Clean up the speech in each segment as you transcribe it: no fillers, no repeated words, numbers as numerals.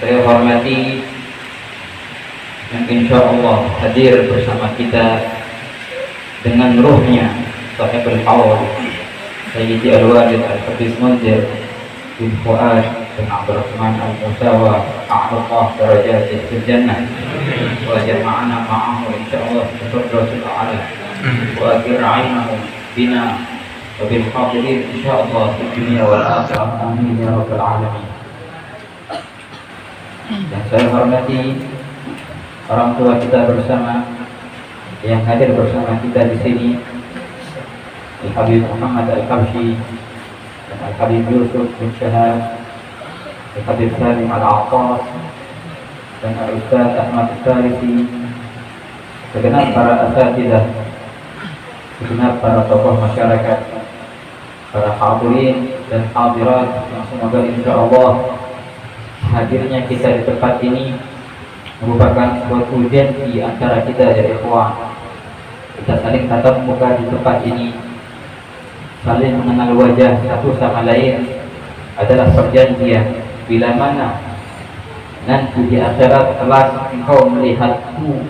saya hormati yang insya Allah hadir bersama kita dengan ruhnya Sahibul Hawl Sayyidi Al-Walid Al-Hafiz Munzir bin Fuad bin Abdurrahman Al-Musawa a'allah darajatih fil jannah wa jama'ana ma'ahu insyaallah fi firdaus al-a'la wa akhir'ainahu bina wa bil hadirin insyaallah fi dunya wal akhirah amin ya rabbal alamin. Dan saya hormati orang tua kita bersama yang hadir bersama kita di sini, Al-Habib Muhammad Al-Qabshi dan Al-Habib Yusuf bin Syahab, Al-Habib Salim Al-Aqas dan Al-Ustaz Ahmad Al-Tarisi, segenap para asatidzah, segenap para tokoh masyarakat, para hadirin dan hadirat yang semoga insyaallah hadirnya kita di tempat ini merupakan suatu ujian di antara kita ya ikhwan. Kita saling tatap muka di tempat ini, saling mengenal wajah satu sama lain adalah perjanjian. Bila mana nanti di akhirat kelak engkau melihatku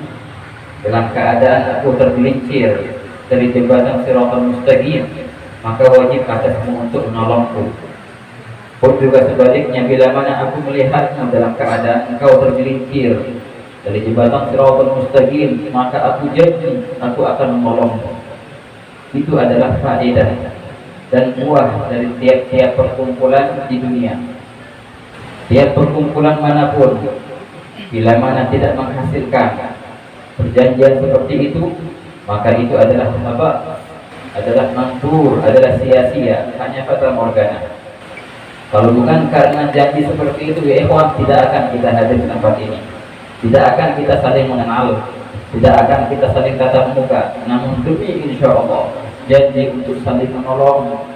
dalam keadaan aku tergelincir dari jembatan Shiratal Mustaqim, maka wajib atasmu untuk menolongku. Pun juga sebaliknya, bila mana aku melihatmu dalam keadaan engkau tergelincir dari jembatan Shiratal Mustaqim, maka aku janji aku akan menolongmu. Itu adalah faedah dan buah dari tiap-tiap perkumpulan di dunia. Tiap perkumpulan manapun, bila mana tidak menghasilkan perjanjian seperti itu, maka itu adalah apa? Adalah mantur, adalah sia-sia, hanya fata morgana. Kalau bukan karena janji seperti itu ya ikhwan, tidak akan kita hadir di tempat ini, tidak akan kita saling mengenal, tidak akan kita saling tatap muka. Namun demi insya Allah janji untuk saling menolong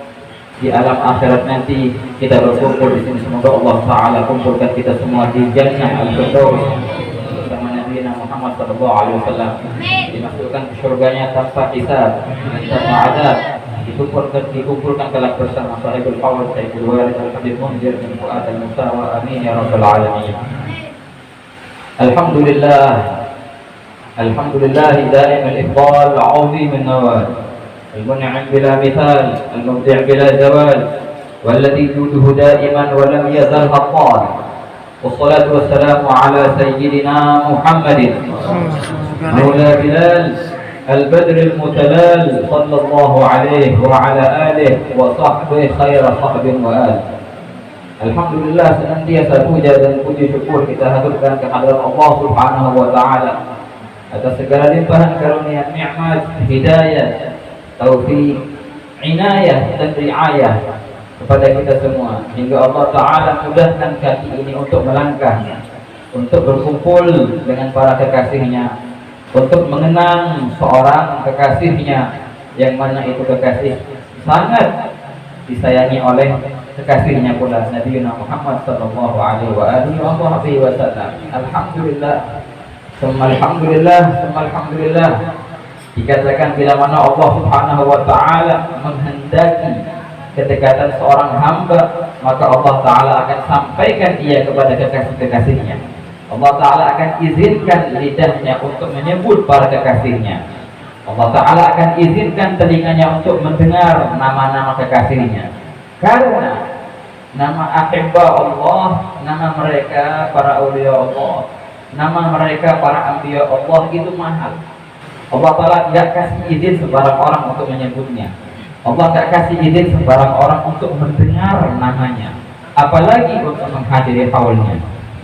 di alam akhirat nanti kita berkumpul di sini. Semoga Allah Taala kumpulkan kita semua di Jannah Al-Firdaus bersama Nabi Muhammad SAW, dimasukkan ke surganya tanpa hisab, tanpa azab. Dikumpulkan kelak bersama Sahibul Hawl Sayyidul Walid Al-Habib Munzir bin Fuad Al-Musawa amin ya rabbal alamin. Alhamdulillah, alhamdulillah daim al-iqbal azim an-nawal al-mun'im bila mithal al-mubdi' bila zawal walladhi juduhu daiman wa lam yazal haqqan. Wassalatu wassalamu ala sayyidina Muhammadin maula Bilal البدر المتلال صلى الله عليه وعلى آله وصحبه خير صحب وآل. Alhamdulillah, senantiasa puja dan puji syukur kita haturkan kehadirat Allah Subhanahu wa taala atas segala limpahan karunia nikmat, hidayah, taufik, inayah dan riayah kepada kita semua, hingga Allah taala mudahkan kaki ini untuk melangkah, untuk berkumpul dengan para kekasihnya, untuk mengenang seorang kekasihnya yang mana itu kekasih sangat disayangi oleh kekasihnya pula, Nabi Muhammad sallallahu alaihi wasallam. Alhamdulillah, alhamdulillah. Dikatakan bila mana Allah Subhanahu wa taala menghendaki kedekatan seorang hamba, maka Allah taala akan sampaikan ia kepada kekasih-kekasihnya. Allah Ta'ala akan izinkan lidahnya untuk menyebut para kekasihnya. Allah Ta'ala akan izinkan telinganya untuk mendengar nama-nama kekasihnya. Karena nama ahibba Allah, nama mereka para awliya Allah, nama mereka para anbiya Allah itu mahal. Allah Ta'ala tidak kasih izin sembarang orang untuk menyebutnya. Allah tidak kasih izin sembarang orang untuk mendengar namanya, apalagi untuk menghadiri haulnya,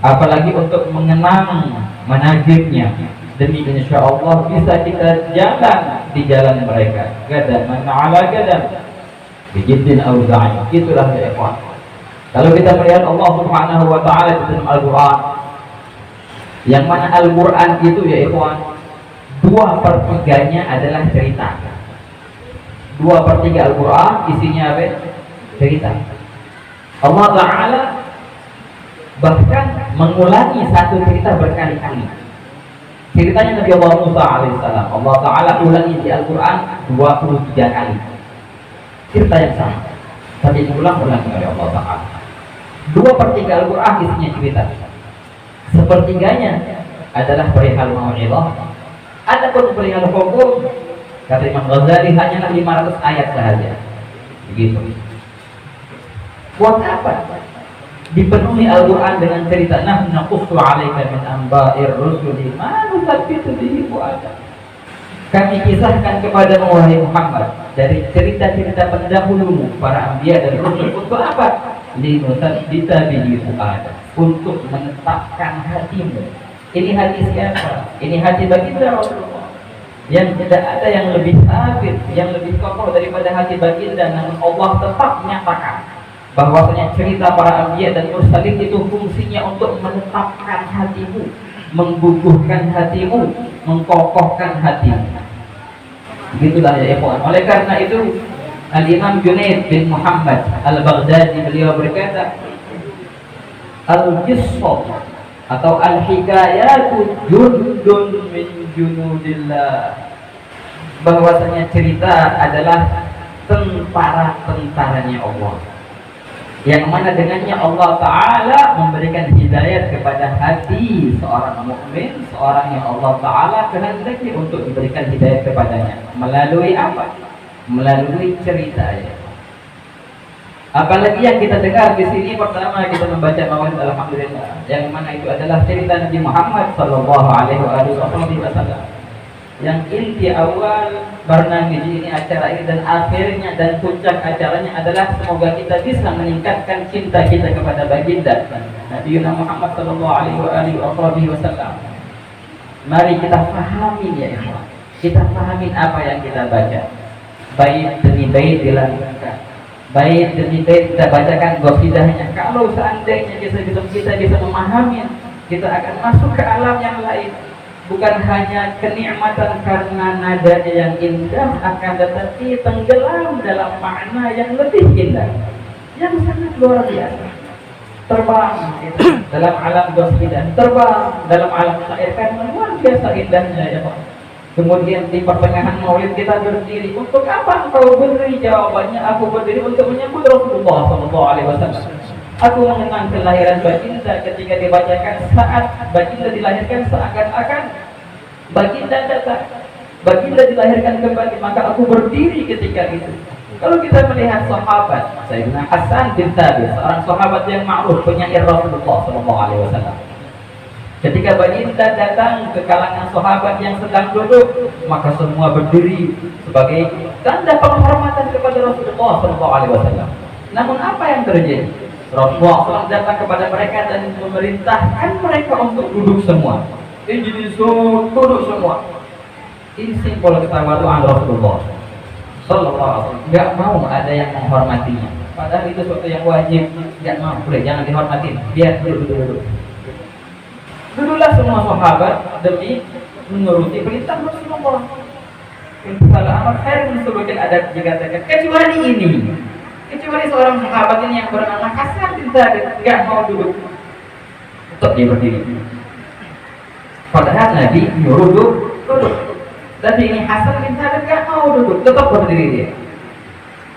apalagi untuk mengenang menajibnya. Demi insya Allah bisa kita jalan di jalan mereka. Gadaman ala gadam bijiddin auza'i. Itulah ya ikhwan. Kalau kita melihat Allah Subhanahu wa taala di dalam Al-Qur'an, yang mana Al-Qur'an itu ya ikhwan, 2/3 adalah cerita. 2/3 Al-Qur'an isinya apa? Cerita. Allah Ta'ala bahkan mengulangi satu cerita berkali-kali. Ceritanya Nabi Allah Musa alaihissalam, Allah Ta'ala ulangi di Al-Quran 23 kali. Cerita yang sama, tapi diulang-ulangi oleh Allah Ta'ala. 2/3 Al-Quran isinya cerita. sepertiganya adalah perihal mau'izah. Adapun perihal hukum, kata Imam Ghazali, hanyalah 500 ayat saja. Begitu. Buat apa dipenuhi Al-Quran dengan cerita nahnu naqussu 'alaika min anba'ir rusuli ma nusabbitu bihi fu'adak. Kami kisahkan kepadamu wahai Muhammad dari cerita-cerita pendahulumu para anbiya dan rasul. Untuk apa? Linusabbita bihi fu'adak, untuk menetapkan hatimu. Ini hati siapa? Ini hati baginda Rasulullah. Yang tidak ada yang lebih sabit, yang lebih kokoh daripada hati baginda. Namun Allah tetap menyatakan bahwasanya cerita para anbiya dan mursalin itu fungsinya untuk menetapkan hatimu, membubuhkan hatimu, mengkokohkan hatimu. Begitulah ya ikhwan. Oleh karena itu Al-Imam Junaid bin Muhammad Al-Baghdadi beliau berkata, Al-Qissah atau Al-Hikayatu jundun min junudillah, bahwasanya cerita adalah tentara-tentaranya Allah, yang mana dengannya Allah Ta'ala memberikan hidayat kepada hati seorang mukmin, seorang yang Allah Ta'ala kehendaki untuk diberikan hidayat kepadanya. Melalui apa? Melalui cerita ya. Apalagi yang kita dengar di sini, pertama kita membaca maulid alhamdulillah, yang mana itu adalah cerita Nabi Muhammad sallallahu alaihi wasallam, yang inti awal barnamij ini, acara ini, dan akhirnya dan puncak acaranya adalah semoga kita bisa meningkatkan cinta kita kepada baginda Nabi Muhammad sallallahu alaihi wasallam. Mari kita pahami ya ikhwan, kita pahami apa yang kita baca. Bait demi bait dilantunkan, bait demi bait kita bacakan qasidahnya. Kalau seandainya kita bisa memahami, kita akan masuk ke alam yang lain. Bukan hanya kenikmatan karena nadanya yang indah, akan tetapi tenggelam dalam makna yang lebih indah, yang sangat luar biasa. Terbang dalam alam qasidah, terbang dalam alam syair, karena luar biasa indahnya ya Pak. Kemudian di pertengahan maulid kita berdiri. Untuk apa engkau berdiri? Jawabannya, aku berdiri untuk menyambut Rasulullah SAW. Aku mengenang kelahiran baginda ketika dibacakan saat baginda dilahirkan, seakan-akan baginda datang, baginda dilahirkan kembali, maka aku berdiri ketika itu. Kalau kita melihat sahabat Sayyidina Hasan bin Thabit, seorang sahabat yang ma'ruf, penyair Rasulullah SAW, ketika baginda datang ke kalangan sahabat yang sedang duduk, maka semua berdiri sebagai tanda penghormatan kepada Rasulullah SAW. Namun apa yang terjadi? Rasulullah SAW datang kepada mereka dan memerintahkan mereka untuk duduk semua. Ini duduk semua. Ini simbol ketawaduan Rasulullah SAW. Nggak mau ada yang menghormatinya. Padahal itu sesuatu yang wajib. Nggak mau, boleh jangan dihormatin. Biar duduk. Duduklah semua sahabat demi menuruti perintah Rasulullah. Kalau amat khair menurutkan adat dikatakan, kecuali ini. Kecuali seorang sahabat ini yang bernama Hasan bin Thabit, nggak mau duduk. Tetap dia berdiri. Padahal Nabi nyuruh duduk. Tapi ini Hasan bin Thabit nggak mau duduk, tetap berdiri dia.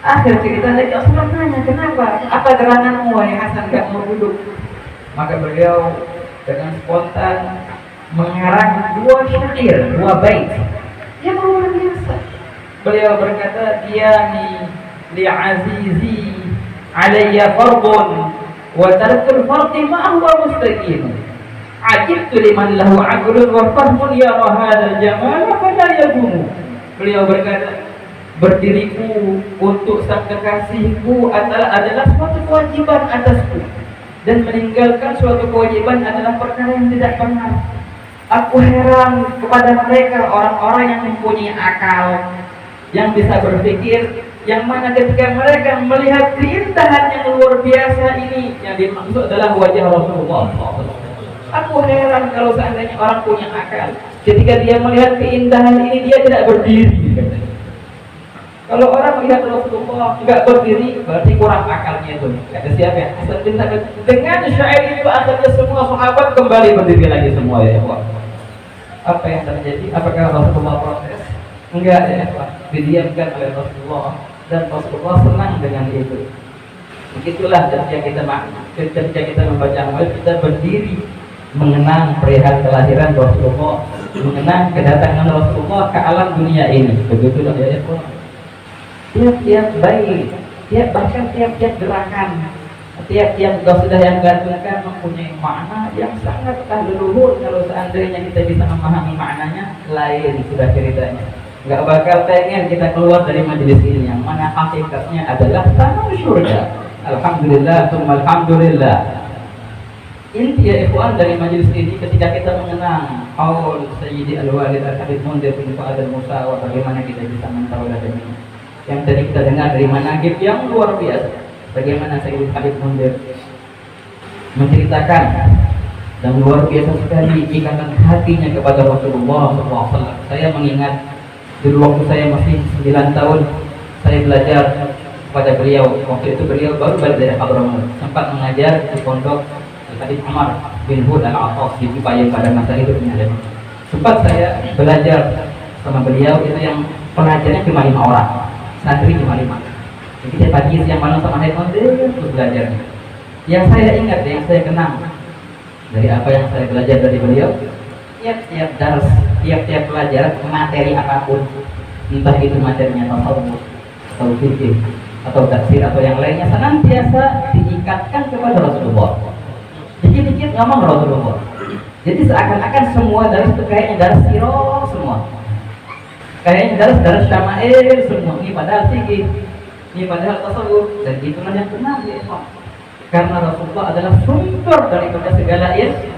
Akhir cerita Nabi Rasulullah nanya, kenapa? Apa geranganmu wahai Hasan nggak mau duduk? Maka beliau dengan spontan mengarang dua syair, dua bait yang luar biasa. Beliau berkata, "Diyani li'azizi alayya fardun wa tarkul fardi ma huwa mustaqim. Ajibtu liman lahu aqlun wa fahmun yara hadzal jamal fala yaqumu." Beliau berkata, berdiriku untuk sang kekasihku adalah suatu kewajiban atasku, dan meninggalkan suatu kewajiban adalah perkara yang tidak benar. Aku heran kepada mereka, orang-orang yang mempunyai akal, yang bisa berpikir, yang mana ketika mereka melihat keindahan yang luar biasa ini, yang dimaksud adalah wajah Rasulullah. Aku heran kalau seandainya orang punya akal, ketika dia melihat keindahan ini dia tidak berdiri. Kalau orang melihat Rasulullah nggak berdiri, berarti kurang akalnya itu. Kata siapa ya? Hasan bin Thabit. Dengan syair itu akhirnya semua sahabat kembali berdiri lagi semua ya Allah. Apa yang terjadi? Apakah Rasulullah protes? Enggak ya Allah. Didiamkan oleh Rasulullah, dan Rasulullah senang dengan itu. Begitulah ketika kita membaca maulid, kita berdiri mengenang perihal kelahiran Rasulullah, mengenang kedatangan Rasulullah ke alam dunia ini. Begitulah ya ikhwan. Tiap-tiap baik, bahkan tiap-tiap gerakan, tiap-tiap qasidah yang gantungkan mempunyai makna yang sangat leluhur. Kalau seandainya kita bisa memahami maknanya, lain sudah ceritanya. Nggak bakal pengen kita keluar dari majelis ini yang mana hakikatnya adalah tanah surga. Alhamdulillah, alhamdulillah. Inti ya ikhwan dari majelis ini ketika kita mengenang qaul Sayyidi Al-Walid Al-Habib Mundir bin Fuad Al-Musawa, bagaimana kita bisa mentaulah ini. Yang tadi kita dengar dari manaqib yang luar biasa, bagaimana Sayyidi Habib Mundir menceritakan dan luar biasa sekali ikatan hatinya kepada Rasulullah SAW. Saya mengingat dulu waktu saya masih 9 tahun, saya belajar kepada beliau. Waktu itu beliau baru balik dari Hadramaut, sempat mengajar di pondok Al-Habib Umar bin Hud Al-Attas di Cipayung pada masa hidupnya. Sempat saya belajar sama beliau, itu yang pengajarnya cuma 5 orang, santri cuma 5. Jadi saya pagi siang malam sama handphone terus belajarnya. Yang saya ingat, yang saya kenang dari apa yang saya belajar dari beliau, tiap-tiap dars, tiap-tiap pelajaran materi apapun, entah itu materinya tasawuf atau fikih atau tafsir atau yang lainnya, senantiasa diikatkan kepada Rasulullah. Dikit-dikit ngomong Rasulullah. Jadi seakan-akan semua dars itu kayaknya dars sirah semua, kayaknya dars syama'il semua. Ini padahal fikih, ini padahal tasawuf, dan itulah yang benar ya. Karena Rasulullah adalah sumber daripada segala ilmu.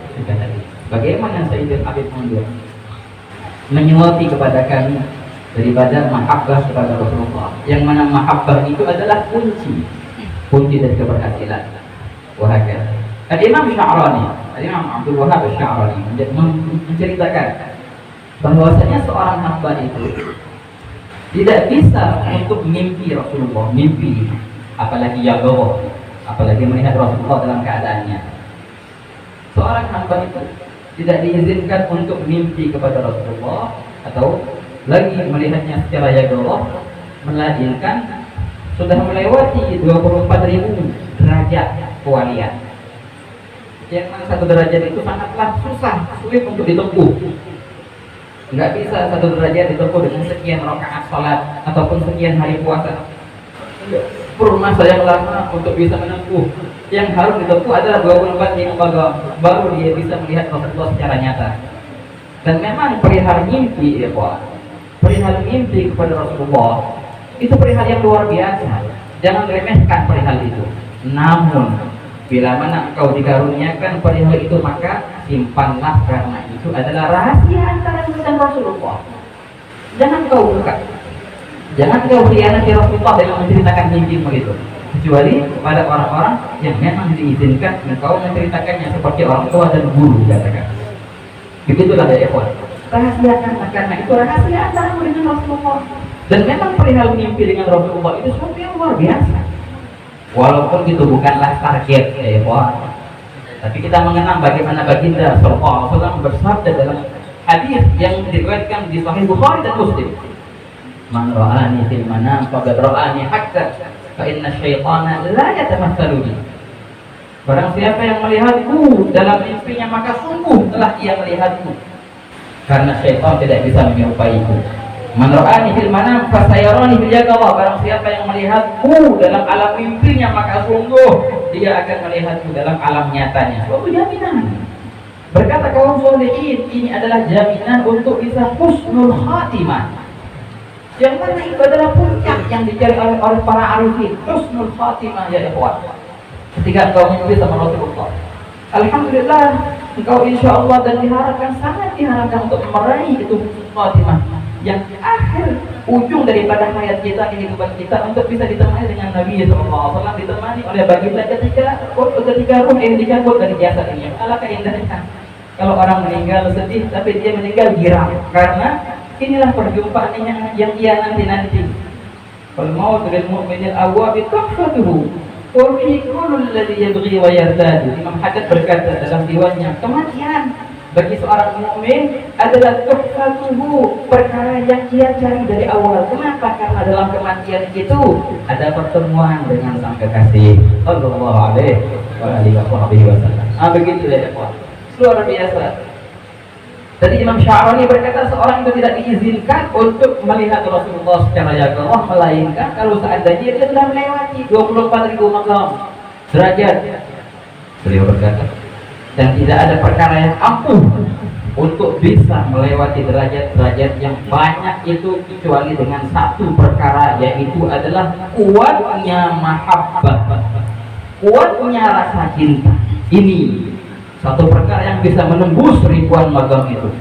Bagaimana Sayyidina Habib Mundir menyuapi kepada kami daripada mahabbah kepada Rasulullah, yang mana mahabbah itu adalah kunci dari keberhasilan. Wahakah Al-Imam Sya'rani, Al-Imam Abdul Wahab Sya'rani menceritakan bahwasanya seorang hamba itu tidak bisa untuk mimpi Rasulullah, mimpi apalagi yagoh, apalagi melihat Rasulullah dalam keadaannya. Seorang hamba itu tidak diizinkan untuk mimpi kepada Rasulullah atau lagi melihatnya secara yagoh, melainkan sudah melewati 24.000 derajat kewalian. Yang mana satu derajat itu sangatlah susah, sulit untuk ditempuh. Nggak bisa satu derajat ditempuh dengan sekian rakaat salat ataupun sekian hari puasa. Perlu masa yang lama untuk bisa menempuh. Yang harus ditempuh adalah 24 yang baru dia bisa melihat Rasulullah secara nyata. Dan memang perihal mimpi, ya Pak, perihal mimpi kepada Rasulullah itu perihal yang luar biasa. Jangan remehkan perihal itu. Namun bila mana engkau dikaruniakan perihal itu, maka simpanlah, karena itu adalah rahasia antara engkau dan Rasulullah. Jangan kau buka, jangan kau khianati Rasulullah dengan menceritakan mimpimu itu, kecuali kepada orang-orang yang memang diizinkan engkau menceritakannya, seperti orang tua dan guru, katakan. Begitulah ya ikhwan. Rahasiakan, karena itu rahasia antaramu dengan Rasulullah. Dan memang perihal mimpi dengan Rasulullah itu sesuatu yang luar biasa. Walaupun itu bukanlah target ya ikhwan, tapi kita mengenang bagaimana baginda sallallahu alaihi wasallam bersabda dalam hadis yang diriwayatkan di Sahih Bukhari dan Muslim, "Man ra'ani fil manam faqad ra'ani haqqan, fa inna syaitana la yatamatsalu bi." Barang siapa yang melihatku dalam mimpinya, maka sungguh telah ia melihatku, karena syaitan tidak bisa menyerupaiku. Man ra'ani fil manam fa sayarani bil yaqظah. Barang siapa yang melihatku dalam alam mimpinya, maka sungguh dia akan melihatku dalam alam nyatanya. Suatu jaminan. Berkata kaum sholihin, ini adalah jaminan untuk bisa husnul khatimah. Yang mana itu adalah puncak yang dicari oleh para arifin, husnul khatimah ya ikhwan. Ketika engkau mimpi sama Rasulullah, alhamdulillah engkau insyaallah dan diharapkan, sangat diharapkan untuk meraih itu husnul khatimah, yang akhir ujung daripada hayat kita, kehidupan kita, untuk bisa ditemani dengan Nabi SAW, ditemani oleh baginda ketika ruh yang dicabut dari jasad ini. Alangkah indahnya kalau orang meninggal sedih, tapi dia meninggal girang, karena inilah perjumpaan yang ia nanti. Fal maut lil mu'minil awwab tuhfatuhu wa fi kulli alladhi yabghi wa yartadu. Imam Haddad berkata dalam diwannya, kematian bagi seorang mukmin adalah tuhfatuhu, perkara yang ia cari dari awal. Kenapa? Karena dalam kematian itu ada pertemuan dengan sang kekasih sallallahu alaihi wasallam. Begitu ya Pak. luar biasa. Jadi Imam Sya'rani berkata seorang itu tidak diizinkan untuk melihat Rasulullah secara yakinah, melainkan kalau seandainya dia telah melewati 24.000 maqam derajat. Beliau berkata, dan tidak ada perkara yang ampuh untuk bisa melewati derajat-derajat yang banyak itu kecuali dengan satu perkara, yaitu adalah kuatnya mahabbah, kuatnya rasa cinta. Ini satu perkara yang bisa menembus ribuan maqam itu,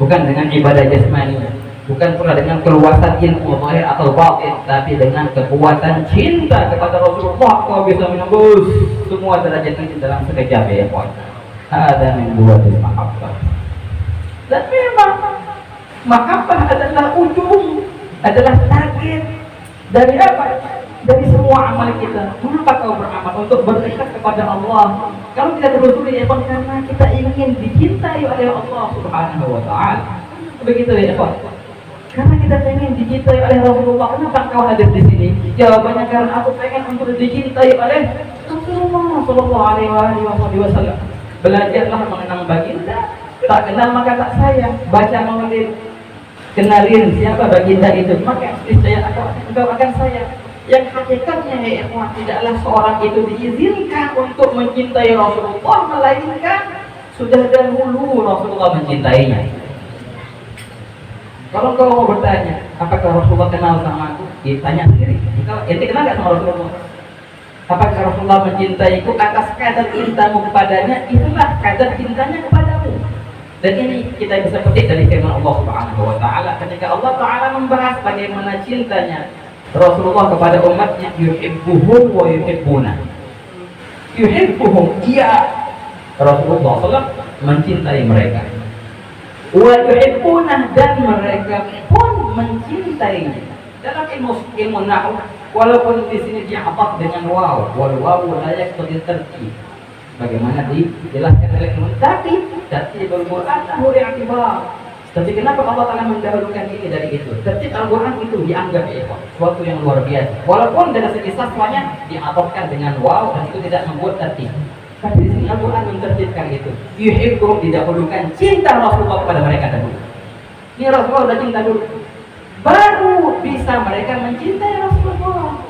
bukan dengan ibadah jasmani, bukan pula dengan keluasan ilmu zahir atau batin, tapi dengan kekuatan cinta kepada Rasulullah kau bisa menembus semua derajat itu dalam sekejap ya kawan. Ada yang buat mahabbah. Dan memang mahabbah adalah ujung, adalah target dari apa? Dari semua amal kita. Mengapa kau beramal? Untuk berdekat kepada Allah. Kalau kita telusuri ya karena kita ingin dicintai oleh Allah Subhanahu wa taala. Begitu ya, Pak. Karena kita ingin dicintai oleh Rasulullah. Kenapa kau hadir di sini? Jawabannya karena aku pengen untuk dicintai oleh Rasulullah sallallahu alaihi wasallam. Belajarlah mengenang baginda. Tak kenal maka tak sayang. Baca maulid. Kenalin siapa baginda itu, maka niscaya engkau akan sayang. Yang hakikatnya ya ikhwan, tidaklah seorang itu diizinkan untuk mencintai Rasulullah, melainkan sudah dahulu Rasulullah mencintainya. Kalau kau mau bertanya, apakah Rasulullah kenal sama aku? Ditanya sendiri. Kalau ente kenal nggak sama Rasulullah? Apakah Rasulullah mencintaiku atas kadar cintamu kepadanya? Itulah kadar cintanya kepadamu. Dan ini kita bisa petik dari firman Allah Subhanahu wa taala ketika Allah taala membahas bagaimana cintanya Rasulullah kepada umatnya, yuhibbuhum wa yuhibbuna. Yuhibbuhum, iya, Rasulullah SAW mencintai mereka. Wa yuhibbuna, dan mereka pun mencintainya. Dalam ilmu nahwu, walaupun di sini di'athaf dengan waw, wal waw la yaqtadi tartib. Bagaimana dijelaskan oleh ilmu, tapi tartibul Qur'an lahu i'tibar. Tapi kenapa Allah Ta'ala mendahulukan ini dari itu? Tertib Al-Quran itu dianggap ya, suatu yang luar biasa. Walaupun dari segi saswanya diatofkan dengan waw dan itu tidak membuat tertib. Tapi di sini Al-Quran mentertibkan itu. Yuhibbuhum, didahulukan cinta Rasulullah kepada mereka dahulu. Ini Rasulullah sudah cinta dulu, baru bisa mereka mencintai Rasulullah.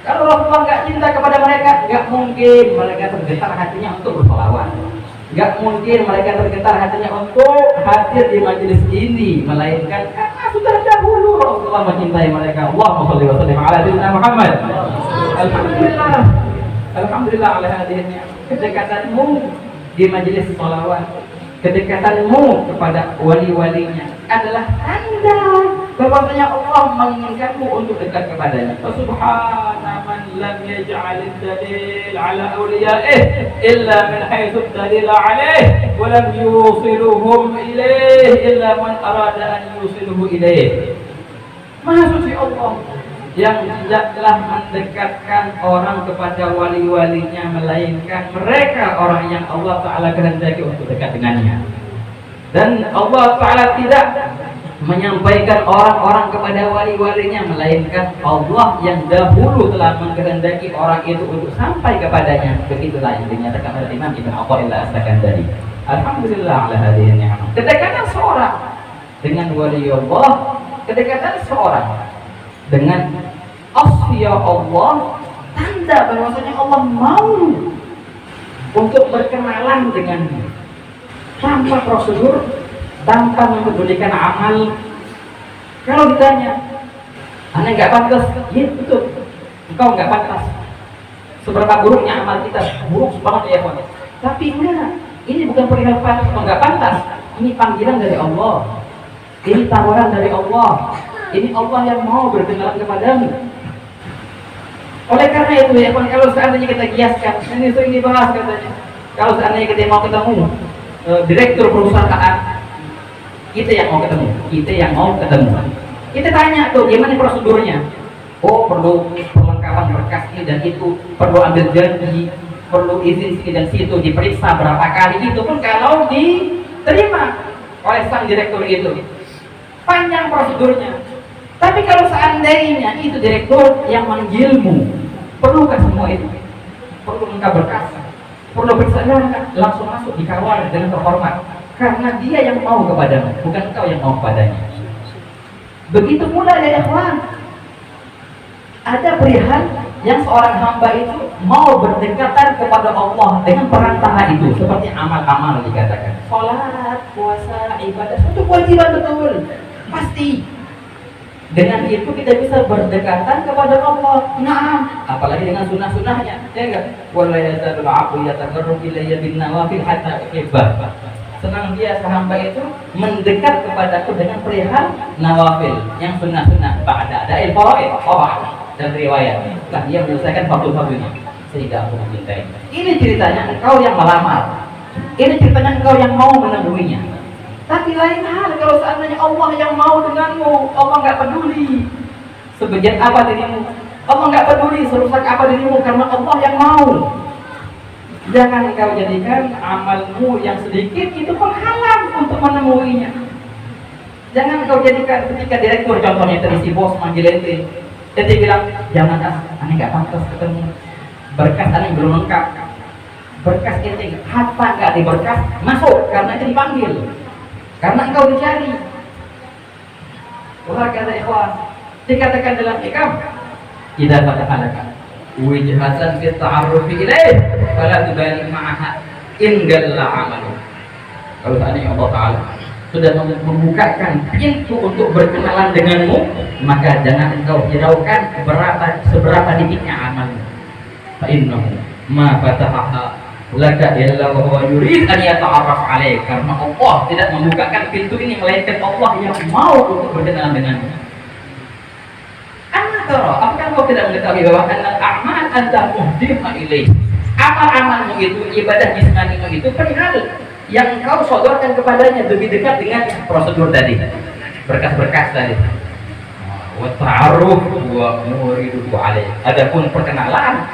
Kalau Rasulullah nggak cinta kepada mereka, nggak mungkin mereka tergetar hatinya untuk bersolawat. Gak mungkin mereka tergetar hatinya untuk hadir di majelis ini, melainkan karena sudah dahulu Rasulullah mencintai mereka. Allahumma shalli wa sallim ala sayyidina Muhammad. Alhamdulillah, alhamdulillah ala hadhihi kedekatanmu di majelis sholawat, kedekatanmu kepada wali-walinya adalah tanda bahwasanya Allah menginginkanmu untuk dekat kepadanya. Subhana man lam yaj'al ad-dalil ala awliya'ih illa min haythu ad-dalil alaih wa lam yusiluhum ilaih illa man arada an yusiluhu ilaih. Maha suci Allah yang tidaklah mendekatkan orang kepada wali-walinya, melainkan mereka orang yang Allah Ta'ala kehendaki untuk dekat dengannya. Dan Allah Ta'ala tidak menyampaikan orang-orang kepada wali-walinya, melainkan Allah yang dahulu telah mengkehendaki orang itu untuk sampai kepadanya. Begitulah yang dinyatakan oleh Imam Ibn Athaillah As-Sakandari. Alhamdulillah ala hadhihi ni'mah. Kedekatan seorang dengan wali Allah, kedekatan seorang dengan asfiya Allah, tanda bahwasanya Allah mau untuk berkenalan dengannya tanpa prosedur, tanpa mempedulikan amal. Kalau ditanya, "Anda nggak pantas?" Ya betul, engkau nggak pantas. Seberapa buruknya amal kita, buruk banget ya kawan. Tapi enggak, ini bukan perihal pantas atau nggak pantas. Ini panggilan dari Allah, ini tawaran dari Allah. Ini Allah yang mau berkenalan kepadamu. Oleh karena itu ya kawan, kalau seandainya kita kiaskan, ini sering dibahas katanya, kalau seandainya kita mau ketemu direktur perusahaan, kita yang mau ketemu, kita tanya tuh gimana prosedurnya. Oh, perlu perlengkapan berkas ini dan itu, perlu ambil janji, perlu izin sini dan situ, diperiksa berapa kali. Itu pun kalau diterima oleh sang direktur itu, panjang prosedurnya. Tapi kalau seandainya itu direktur yang manggilmu, perlukan semua itu, perlu lengkap berkas, perlu bersadar, langsung masuk dikawal dengan terhormat, karena dia yang mau kepadamu, bukan engkau yang mau kepadanya. Begitu pula ya ikhwan, ada perihal yang seorang hamba itu mau berdekatan kepada Allah dengan perantara itu, seperti amal-amal dikatakan, sholat, puasa, ibadah, itu kewajiban betul, pasti. Dengan itu kita bisa berdekatan kepada Allah. Nah, apalagi dengan sunnah-sunnahnya, ya enggak? Wala yazalul 'abdu yataqarrabu ilayya bin nawafil hatta uhibba. Senang dia hamba itu mendekat kepadaku dengan perihal nawafil, yang sunnah-sunnah, ba'da ada'il faraid, dan riwayat. Setelah dia menyelesaikan fardu-fardunya, sehingga aku mencintai. Ini ceritanya engkau yang melamar. Ini ceritanya engkau yang mau menemuinya. Tapi lain hal kalau seandainya Allah yang mau denganmu, Allah nggak peduli sebejat apa dirimu, Allah nggak peduli serusak apa dirimu, karena Allah yang mau. Jangan kau jadikan amalmu yang sedikit itu penghalang untuk menemuinya. Jangan kau jadikan ketika direktur, contohnya tadi si bos manggil ente, ente bilang jangan aneh nggak pantas ketemu, berkas aneh belum lengkap, berkas ente harta nggak diberkas masuk karena itu dipanggil, karena engkau dicari. Wah kata ikhwan, dikatakan dalam hikam, tidak pada halakan wijhatan fi ta'arrufi ilaih fala tubali ma'aha in galla amalu. Kalau seandainya Allah Ta'ala sudah membukakan pintu untuk berkenalan denganmu, maka jangan engkau hiraukan seberapa dikitnya amalmu. Fa innahu ma fatahaha laka illa wa huwa yurid an yata'arraf alaik. Karena Allah tidak membukakan pintu ini melainkan Allah yang mau untuk berkenalan denganmu. Apakah kau tidak mengetahui bahwa amal anta muhdimah ilaih, amal-amalmu itu, ibadah jismanimu itu perihal yang kau sodorkan kepadanya, lebih dekat dengan prosedur tadi, berkas-berkas tadi. Wa ta'aruf wa muridu alaih. Adapun perkenalan,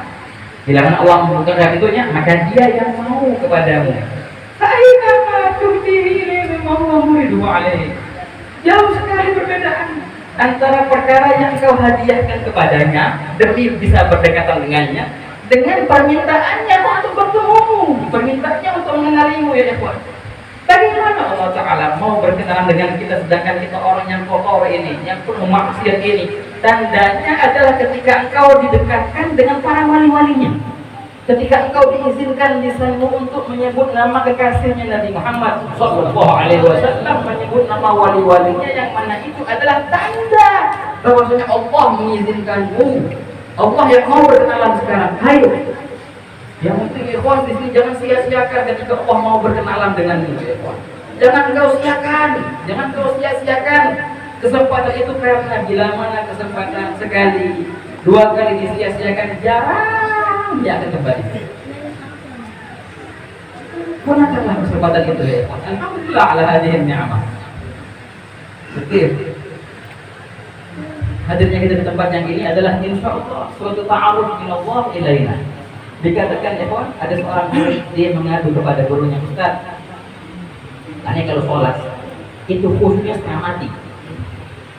bila mana Allah membukakan pintunya, maka dia yang mau kepadamu. Aina ma tuhdihi ilaihi wa muridu alaih. Jauh sekali perbedaan antara perkara yang kau hadiahkan kepadanya demi bisa berdekatan dengannya, dengan permintaannya untuk bertemu, permintaannya untuk mengenalimu ya ikhwan. Bagaimana Allah Ta'ala mau berkenalan dengan kita sedangkan kita orang yang kotor ini, yang penuh maksiat ini? Tandanya adalah ketika engkau didekatkan dengan para wali-walinya, ketika engkau diizinkan lisanmu untuk menyebut nama kekasihnya Nabi Muhammad Sallallahu Alaihi Wasallam, menyebut nama wali-walinya, yang mana itu adalah tanda bahwasanya Allah mengizinkanmu, Allah yang mau berkenalan sekarang. Ayo, yang penting ikhwan di sini jangan sia-siakan ketika Allah mau berkenalan denganmu ikhwan. Jangan engkau siakan, jangan engkau sia-siakan kesempatan itu, karena bila mana kesempatan sekali, dua kali disia-siakan, jarang dia akan kembali. Gunakanlah kesempatan itu ya. Alhamdulillah ala hadirin ni'amah. Betul. Hadirnya kita di tempat yang ini adalah insyaallah suatu ta'aruf ila Allah ilaina. Dikatakan ikhwan, ada seorang murid dia mengadu kepada gurunya, Ustaz, tanya kalau sholat itu khusyuknya setengah mati.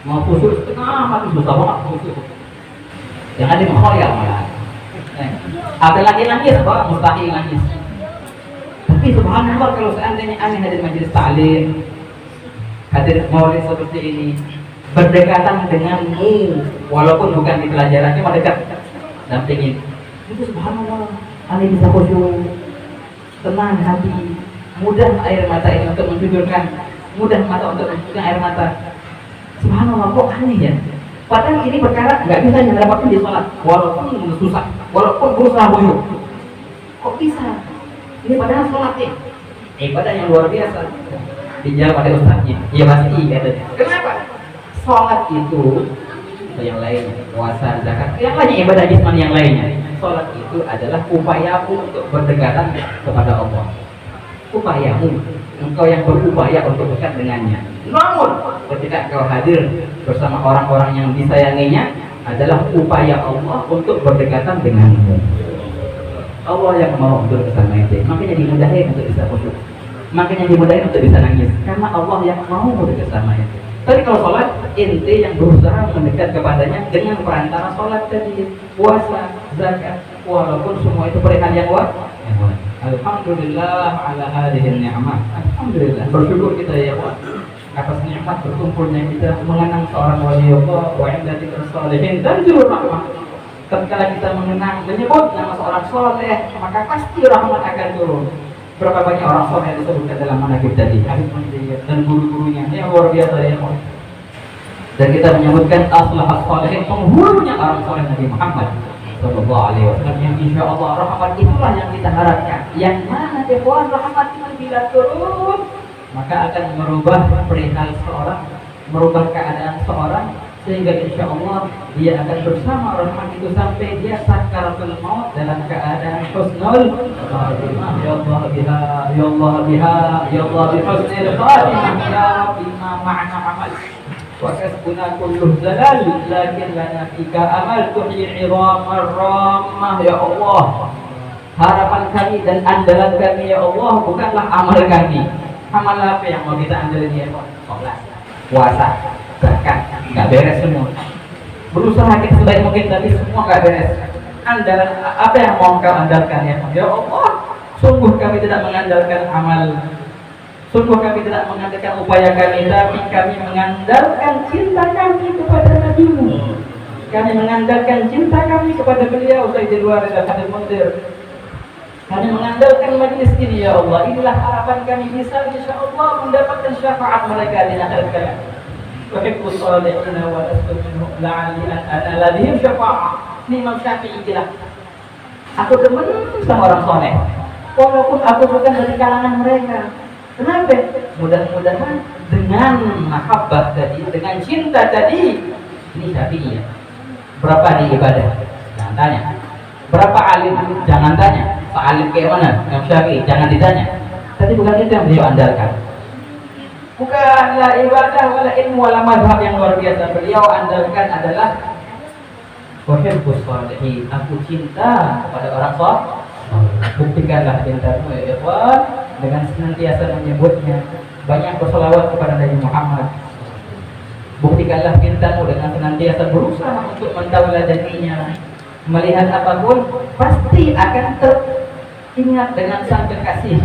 Mau khusyuk setengah mati susah banget khusyuk. Yang ada mengkhoyal malah. Ada lagi nangis, apa? Mustahil nangis. Tapi subhanallah kalau seandainya aneh hadir majelis ta'lim, hadir maulid seperti ini, berdekatan denganmu, walaupun bukan di pelajaran, cuma dekat, dampingin, itu subhanallah, aneh bisa khusyuk, tenang hati, mudah air mata ini untuk menjujurkan, mudah mata untuk menjujurkan air mata. Subhanallah, kok aneh ya? Padahal ini perkara nggak bisa didapatkan di sholat, walaupun susah, walaupun berusaha khusyuk. Kok bisa? Ini padahal sholat ya, ibadah yang luar biasa. Dijawab oleh ustaznya, ya pasti katanya. Kenapa? Sholat itu yang lainnya, puasa, zakat, yang lainnya, ibadah jismani yang lainnya. Sholat itu adalah upayamu untuk berdekatan kepada Allah. Upayamu, engkau yang berupaya untuk dekat dengannya. Namun ketika engkau hadir bersama orang-orang yang disayanginya, adalah upaya Allah untuk berdekatan denganmu. Allah yang mau untuk kesana itu, makanya dimudahin untuk bisa khusyuk, makanya dimudahin untuk bisa nangis, karena Allah yang mau dekat sama itu. Tapi kalau sholat, ente yang berusaha mendekat kepadanya dengan perantara sholat tadi, puasa, zakat. walaupun semua itu perihal yang wajib. Alhamdulillah ala hadhihi ni'mah. Alhamdulillah, bersyukur kita ya Allah atas nikmat berkumpulnya kita mengenang seorang wali Allah wa inda dzikri sholihin dan jurur rahmah. Ketika kita mengenang menyebut nama seorang soleh, maka pasti rahmat akan turun. Berapa banyak orang soleh yang disebutkan dalam manaqib tadi, Habib Munzir dan guru-gurunya yang luar biasa ya Allah. Dan kita menyebutkan aslahas sholihin, penghulunya orang soleh Nabi Muhammad Sallallahu Alaihi Wasallam, yang insya Allah rahmat itulah yang kita harapkan. Yang mana ikhwan, rahmat itu bila turun maka akan merubah perihal seorang, merubah keadaan seorang, sehingga insya Allah dia akan bersama rahmat itu sampai dia sakaratul maut dalam keadaan husnul khatimah. Ya Allah biha, ya Allah biha, ya Allah bi husnil khatimah, ya Rabbi ma ma'na amal wa kasbuna kulluh zalal lakin lana fika amal tuhyi 'idhamar ramah. Ya Allah, harapan kami dan andalan kami ya Allah bukanlah amal kami. Amal apa yang mau kita andalin ya Allah? Sholat, puasa, zakat, nggak beres semua. Berusaha kita sebaik mungkin tapi semua nggak beres. Andalan apa yang mau kau andalkan ya Allah? Ya Allah, sungguh kami tidak mengandalkan amal, sungguh kami tidak mengandalkan upaya kami, tapi kami mengandalkan cinta kami kepada Nabi-Mu. Kami mengandalkan cinta kami kepada beliau Sayyidul Warid Habib Munzir. Kami mengandalkan majlis ini ya Allah. Inilah harapan kami bisa insya Allah mendapatkan syafaat mereka di akhirat kelak. Wahibbus salihina wa lastu minhum la'alli an anala bihim syafa'ah. Ini Imam Syafi'i bilang, aku demen sama orang soleh walaupun aku bukan dari kalangan mereka. Kenapa? Mudah-mudahan dengan mahabbah tadi, dengan cinta tadi, ini Syafi'i ya. Berapa di ibadah? Jangan tanya. Berapa alim? Jangan tanya. Pak alim kayak mana? Imam Syafi'i, jangan ditanya. Tapi bukan itu yang beliau andalkan. Bukanlah ibadah, wala ilmu, wala madhab yang luar biasa. Beliau andalkan adalah wahibbus sholihin, aku cinta kepada orang soleh. Buktikanlah cintamu ya ikhwan dengan senantiasa menyebutnya, banyak berselawat kepada Nabi Muhammad. Buktikanlah cintamu dengan senantiasa berusaha untuk mentauladaninya. Melihat apapun pasti akan teringat dengan sang kekasih.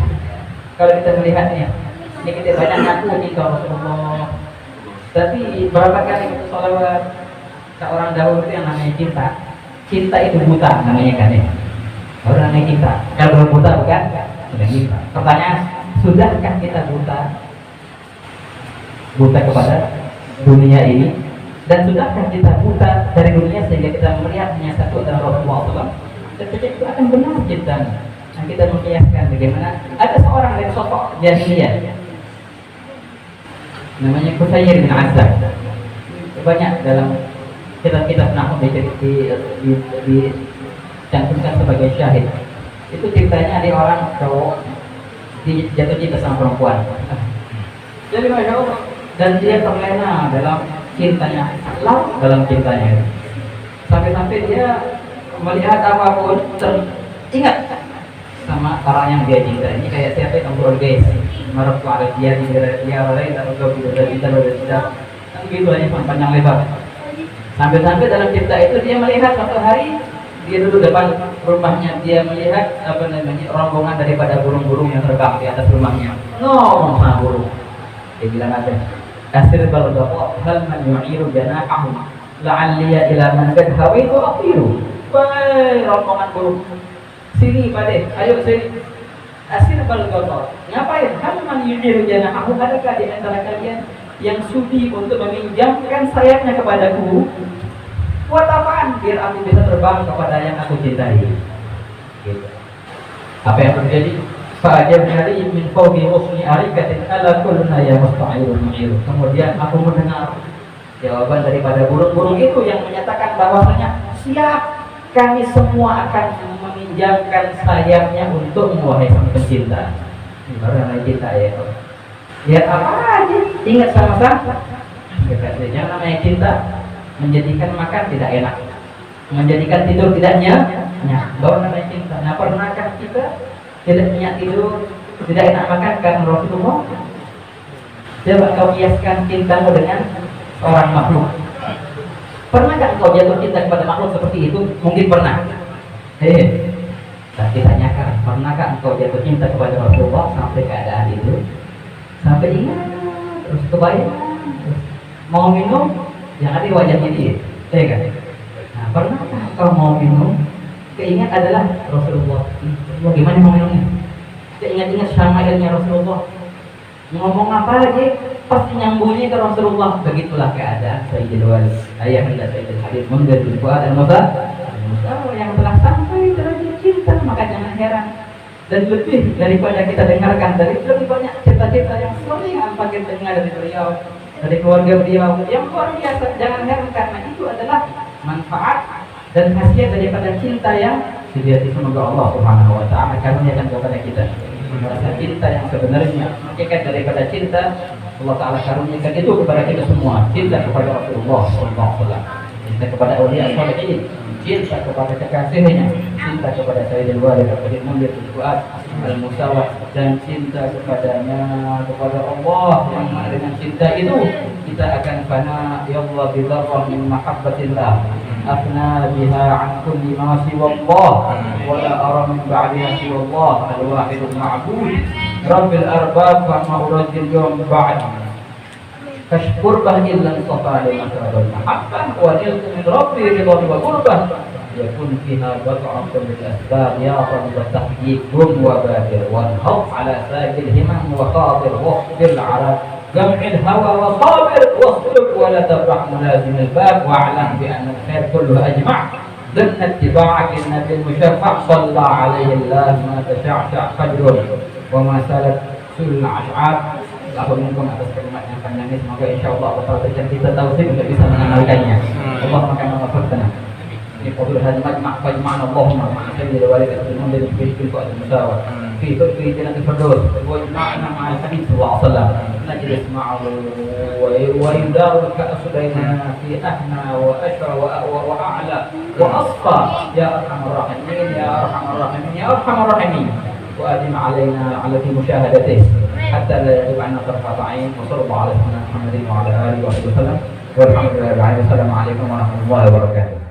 Kalau kita melihatnya, ini kita banyak ngaku cinta Rasulullah, tapi berapa kali kita sholawat. Seorang dahulu itu yang namanya cinta. Cinta itu buta namanya kan ya. Baru namanya cinta. Kalau belum buta bukan? Sudah cinta. Pertanyaan, sudahkah kita buta? Buta kepada dunia ini? Dan sudahkah kita buta dari dunia sehingga kita melihat hanya satu adalah Rasulullah SAW? Dan ketika itu akan benar cintanya. Nah, kita mengkiaskan bagaimana ada seorang dari sosok jahiliyah namanya Qusayr bin Azzab. Banyak dalam kitab-kitab nahwu dicantumkan sebagai syahid. Itu ceritanya ada orang cowok jatuh cinta sama perempuan. Jadi Masya Allah, dan dia terlena dalam cintanya, dalam cintanya, sampai-sampai dia melihat apapun teringat sama orang yang dia cinta. Ini kayak siapa yang ngobrol guys, marah kepada dia lain dan juga tidak kan gitu aja panjang lebar. Sampai-sampai dalam cinta itu dia melihat suatu hari dia duduk depan rumahnya, dia melihat rombongan daripada burung-burung yang terbang di atas rumahnya. Ngomong sama burung, dia bilang ada asir baldoq hal man yu'iru janahahu la'alliya ila man qad hawaitu aqiru. Wahai rombongan burung, sini pade, ayo sini. Asir baldoq, ngapain? Hal man yu'iru janahahu, adakah di antara kalian yang sudi untuk meminjamkan sayapnya kepadaku? Buat apaan? Biar aku bisa terbang kepada yang aku cintai. Gitu. Apa yang terjadi? Fa'ajabnari min fawqi husni arikatin ala kulna ya musta'irun mu'iru. Kemudian aku mendengar jawaban daripada burung-burung itu yang menyatakan bahwasanya siap, kami semua akan meminjamkan sayapnya untuk wahai sang pencinta. Baru namanya cinta ya. Lihat apa aja, ingat sama-sama. Yang namanya cinta menjadikan makan tidak enak, menjadikan tidur tidak nyenyak. Baru namanya cinta. Nah, pernahkah kita tidak nyenyak tidur, tidak enak makan karena Rasulullah? Coba kau kiaskan cintamu dengan orang makhluk. Pernahkah kau jatuh cinta kepada makhluk seperti itu? Mungkin pernah. Tapi tanyakan, pernahkah engkau jatuh cinta kepada Rasulullah sampai keadaan itu? Sampai ingat, terus kebayang, terus mau minum, yang ada wajahnya dia, kan? Nah, pernahkah engkau mau minum? Keingat adalah Rasulullah. Bagaimana mau minumnya? Keingat-ingat syama'ilnya Rasulullah. Ngomong apa aja pasti nyambungnya ke Rasulullah. Begitulah keadaan Sayyidul Wali, ayah anda Sayyidul Habib Munzir bin Fuad al-Musa yang telah sampai derajat cinta. Maka jangan heran, dan lebih daripada kita dengarkan dari lebih banyak cerita-cerita yang sering apa kita dengar dari beliau, dari keluarga beliau yang luar biasa. Jangan heran, karena itu adalah manfaat dan khasiat daripada cinta yang sejati. Semoga Allah Subhanahu wa ta'ala karuniakan kepada kita rasa cinta yang sebenarnya, hakikat daripada cinta Allah Ta'ala karuniakan itu kepada kita semua. Cinta kepada Rasulullah SAW, cinta kepada awliya sholihin, cinta kepada kekasihnya, cinta kepada Sayyidul Wali Habib Munzir bin Fuad al-Musa, dan cinta kepadanya, kepada Allah, yang dengan cinta itu kita akan fana ya Allah bidzarrah min mahabbatillah afna biha an kulli ma siwallah wa la ara min ba'diha siwallah al-wahidul ma'bud rabbil arbab wa ma urajil yawm ba'd kashkurbah illa safa li masrabal mahabbah wa nilku min rabbi ridwan wa qurbah yakun fiha bat'atun bil asbab ya rabbi tahyikum wa badir wa hawf ala sajil himam wa qadir wa bil arab جمع الهوى وصابر واصبر ولا تفرح ملازم الباب واعلم بأن الخير كله أجمع ضمن اتباعك النبي المشفع صلى عليه الله ما تشعشع فجر وما سالت سل الأشعار. Lalu mungkin atas kalimat yang panjang ini, semoga insya Allah Allah berikan kita taufik untuk bisa mengamalkannya. Allah akan mengamalkan. Ini qadul hadis majma' fajma'na Allahumma ma'a sayyidil wali al-munzir bin Fuad al-Musa في جنة الفردوس ويجمعنا مع الحبيب صلى الله عليه وسلم نجلس معه ويدار الكأس بيننا في أهنى وأشرى وأعلى وأصفى يا أرحم الراحمين يا أرحم الراحمين يا أرحم الراحمين وأدم علينا على في مشاهدته حتى لا يغيب عنا طرفة عين. وصلى الله على سيدنا محمد وعلى آله وصحبه وسلم والحمد لله رب العالمين. السلام عليكم ورحمة الله وبركاته.